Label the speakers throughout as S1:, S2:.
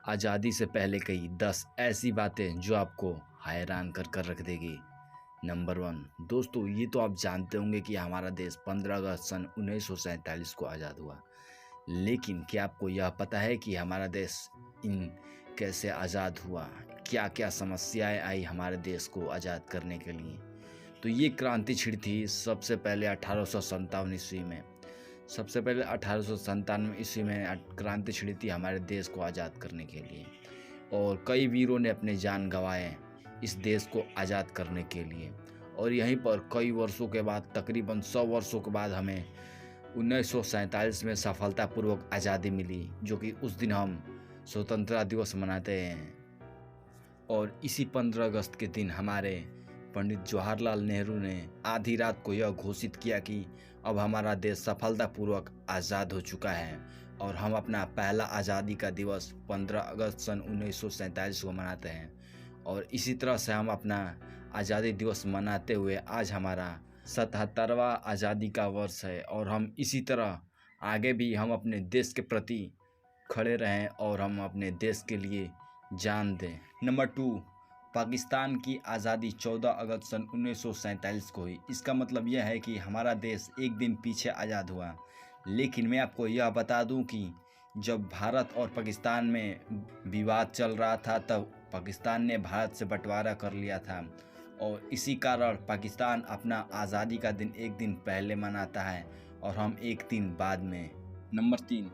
S1: आज़ादी से पहले कई 10 ऐसी बातें जो आपको हैरान कर रख देगी। नंबर 1, दोस्तों ये तो आप जानते होंगे कि हमारा देश 15 अगस्त सन 1947 को आज़ाद हुआ। लेकिन क्या आपको यह पता है कि हमारा देश इन कैसे आज़ाद हुआ? क्या क्या समस्याएं आई हमारे देश को आज़ाद करने के लिए? तो ये क्रांति छिड़ी थी सबसे पहले 1857 ईस्वी में। सबसे पहले 1897 ईस्वी में क्रांति छिड़ी थी हमारे देश को आज़ाद करने के लिए, और कई वीरों ने अपने जान गंवाए इस देश को आज़ाद करने के लिए। और यहीं पर कई वर्षों के बाद, तकरीबन 100 वर्षों के बाद, हमें 1947 में सफलतापूर्वक आज़ादी मिली, जो कि उस दिन हम स्वतंत्रता दिवस मनाते हैं। और इसी 15 अगस्त के दिन हमारे पंडित जवाहरलाल नेहरू ने आधी रात को यह घोषित किया कि अब हमारा देश सफलतापूर्वक आज़ाद हो चुका है और हम अपना पहला आज़ादी का दिवस 15 अगस्त सन 1947 को मनाते हैं। और इसी तरह से हम अपना आज़ादी दिवस मनाते हुए आज हमारा 77वां आज़ादी का वर्ष है, और हम इसी तरह आगे भी हम अपने देश के प्रति खड़े रहें और हम अपने देश के लिए जान दें। नंबर 2, पाकिस्तान की आज़ादी 14 अगस्त सन 1947 को हुई। इसका मतलब यह है कि हमारा देश एक दिन पीछे आज़ाद हुआ। लेकिन मैं आपको यह बता दूं कि जब भारत और पाकिस्तान में विवाद चल रहा था, तब पाकिस्तान ने भारत से बंटवारा कर लिया था, और इसी कारण पाकिस्तान अपना आज़ादी का दिन एक दिन पहले मनाता है और हम एक दिन बाद में। नंबर 3,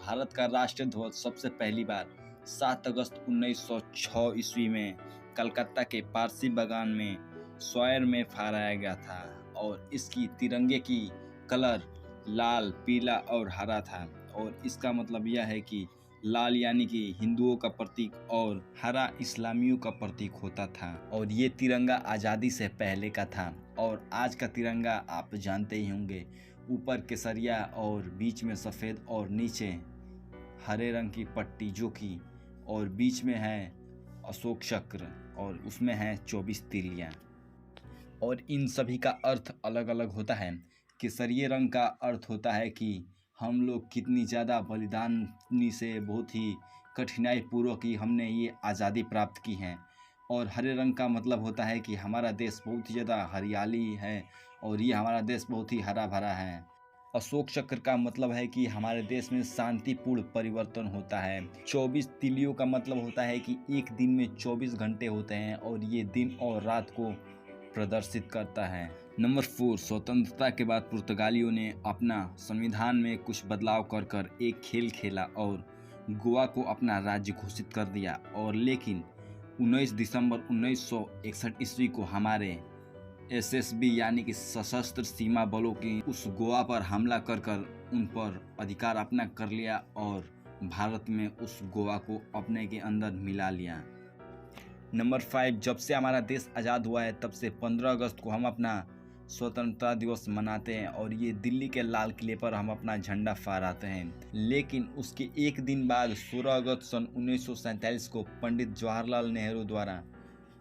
S1: भारत का राष्ट्रीय ध्वज सबसे पहली बार 7 अगस्त 1906 ईस्वी में कलकत्ता के पारसी बागान में स्वैर में फहराया गया था, और इसकी तिरंगे की कलर लाल, पीला और हरा था। और इसका मतलब यह है कि लाल यानी कि हिंदुओं का प्रतीक और हरा इस्लामियों का प्रतीक होता था। और ये तिरंगा आज़ादी से पहले का था। और आज का तिरंगा आप जानते ही होंगे, ऊपर केसरिया और बीच में सफ़ेद और नीचे हरे रंग की पट्टी, जो कि और बीच में है अशोक चक्र और उसमें है 24 तीलियाँ। और इन सभी का अर्थ अलग अलग होता है। केसरिए रंग का अर्थ होता है कि हम लोग कितनी ज़्यादा बलिदानी से, बहुत ही कठिनाई पूर्वक ही हमने ये आज़ादी प्राप्त की है। और हरे रंग का मतलब होता है कि हमारा देश बहुत ही ज़्यादा हरियाली है और ये हमारा देश बहुत ही हरा भरा है। अशोक चक्र का मतलब है कि हमारे देश में शांतिपूर्ण परिवर्तन होता है। 24 तीलियों का मतलब होता है कि एक दिन में 24 घंटे होते हैं और ये दिन और रात को प्रदर्शित करता है। नंबर 4, स्वतंत्रता के बाद पुर्तगालियों ने अपना संविधान में कुछ बदलाव कर एक खेल खेला और गोवा को अपना राज्य घोषित कर दिया। और लेकिन 19 दिसंबर 1961 ईस्वी को हमारे एसएसबी यानी कि सशस्त्र सीमा बलों की उस गोवा पर हमला कर उन पर अधिकार अपना कर लिया और भारत में उस गोवा को अपने के अंदर मिला लिया। नंबर 5, जब से हमारा देश आज़ाद हुआ है तब से 15 अगस्त को हम अपना स्वतंत्रता दिवस मनाते हैं, और ये दिल्ली के लाल किले पर हम अपना झंडा फहराते हैं। लेकिन उसके एक दिन बाद 16 अगस्त सन 1947 को पंडित जवाहरलाल नेहरू द्वारा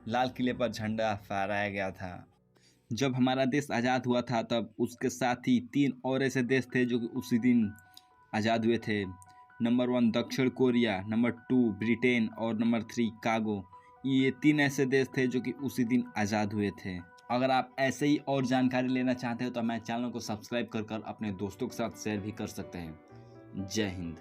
S1: लाल किले पर झंडा फहराया गया था। जब हमारा देश आज़ाद हुआ था तब उसके साथ ही 3 और ऐसे देश थे जो कि उसी दिन आज़ाद हुए थे। नंबर 1 दक्षिण कोरिया, नंबर 2 ब्रिटेन और नंबर 3 कांगो। ये 3 ऐसे देश थे जो कि उसी दिन आज़ाद हुए थे। अगर आप ऐसे ही और जानकारी लेना चाहते हो तो हमारे चैनल को सब्सक्राइब कर अपने दोस्तों के साथ शेयर भी कर सकते हैं। जय हिंद।